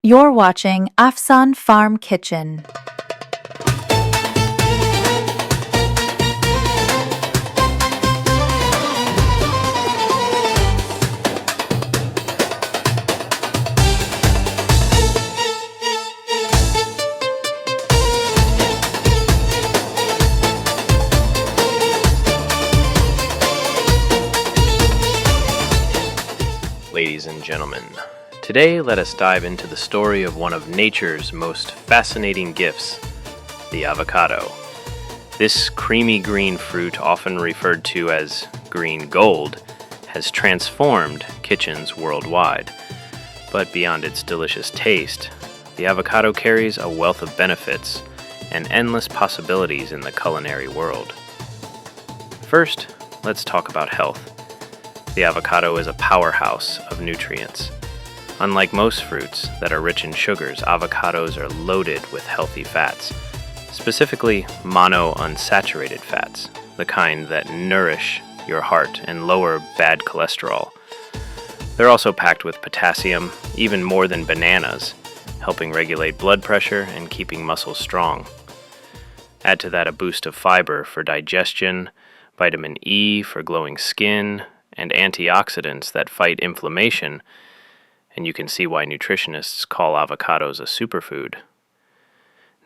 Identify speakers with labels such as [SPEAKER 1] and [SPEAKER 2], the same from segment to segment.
[SPEAKER 1] You're watching Afsan Farm Kitchen.
[SPEAKER 2] Ladies and gentlemen, today let us dive into the story of one of nature's most fascinating gifts, the avocado. This creamy green fruit, often referred to as green gold, has transformed kitchens worldwide. But beyond its delicious taste, the avocado carries a wealth of benefits and endless possibilities in the culinary world. First, let's talk about health. The avocado is a powerhouse of nutrients. Unlike most fruits that are rich in sugars, avocados are loaded with healthy fats, specifically monounsaturated fats, the kind that nourish your heart and lower bad cholesterol. They're also packed with potassium, even more than bananas, helping regulate blood pressure and keeping muscles strong. Add to that a boost of fiber for digestion, vitamin E for glowing skin, and antioxidants that fight inflammation, and you can see why nutritionists call avocados a superfood.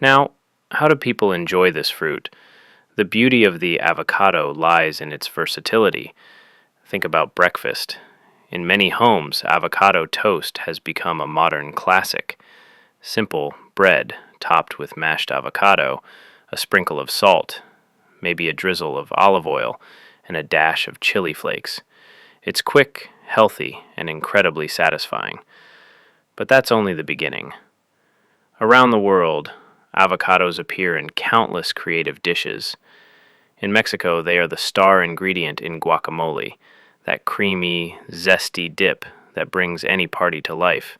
[SPEAKER 2] Now, how do people enjoy this fruit? The beauty of the avocado lies in its versatility. Think about breakfast. In many homes, avocado toast has become a modern classic. Simple bread topped with mashed avocado, a sprinkle of salt, maybe a drizzle of olive oil, and a dash of chili flakes. It's quick, healthy, and incredibly satisfying. But that's only the beginning. Around the world, avocados appear in countless creative dishes. In Mexico, they are the star ingredient in guacamole, that creamy, zesty dip that brings any party to life.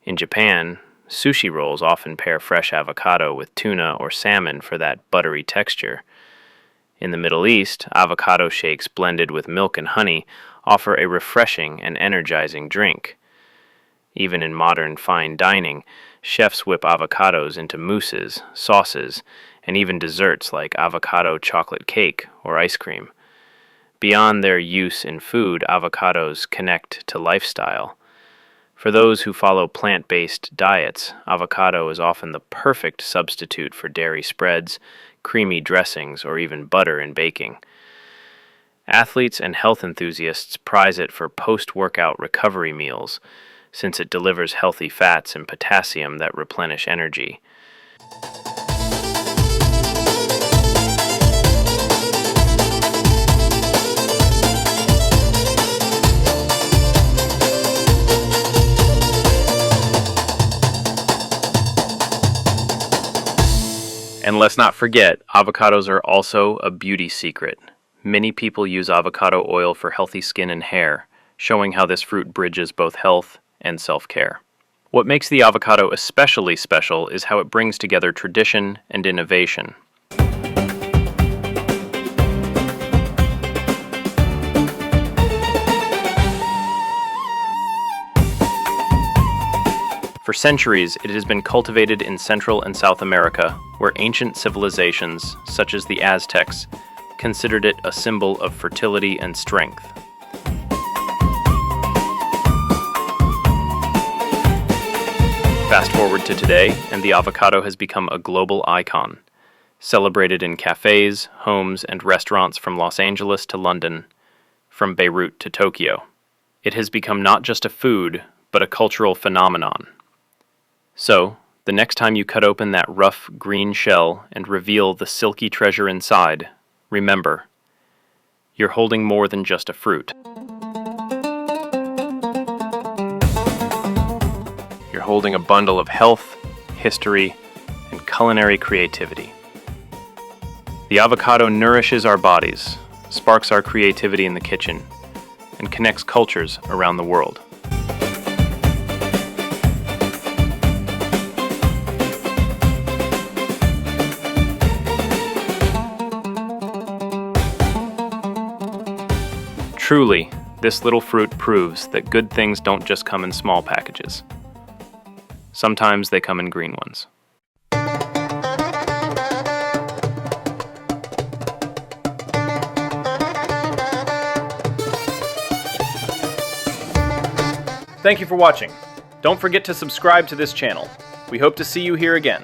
[SPEAKER 2] In Japan, sushi rolls often pair fresh avocado with tuna or salmon for that buttery texture. In the Middle East, avocado shakes blended with milk and honey offer a refreshing and energizing drink. Even in modern fine dining, chefs whip avocados into mousses, sauces, and even desserts like avocado chocolate cake or ice cream. Beyond their use in food, avocados connect to lifestyle. For those who follow plant-based diets, avocado is often the perfect substitute for dairy spreads, creamy dressings, or even butter in baking. Athletes and health enthusiasts prize it for post-workout recovery meals, since it delivers healthy fats and potassium that replenish energy. And let's not forget, avocados are also a beauty secret. Many people use avocado oil for healthy skin and hair, showing how this fruit bridges both health and self-care. What makes the avocado especially special is how it brings together tradition and innovation. For centuries, it has been cultivated in Central and South America, where ancient civilizations, such as the Aztecs, considered it a symbol of fertility and strength. Fast forward to today, and the avocado has become a global icon, celebrated in cafes, homes, and restaurants from Los Angeles to London, from Beirut to Tokyo. It has become not just a food, but a cultural phenomenon. So, the next time you cut open that rough green shell and reveal the silky treasure inside, remember, you're holding more than just a fruit. You're holding a bundle of health, history, and culinary creativity. The avocado nourishes our bodies, sparks our creativity in the kitchen, and connects cultures around the world. Truly, this little fruit proves that good things don't just come in small packages. Sometimes they come in green ones.
[SPEAKER 3] Thank you for watching. Don't forget to subscribe to this channel. We hope to see you here again.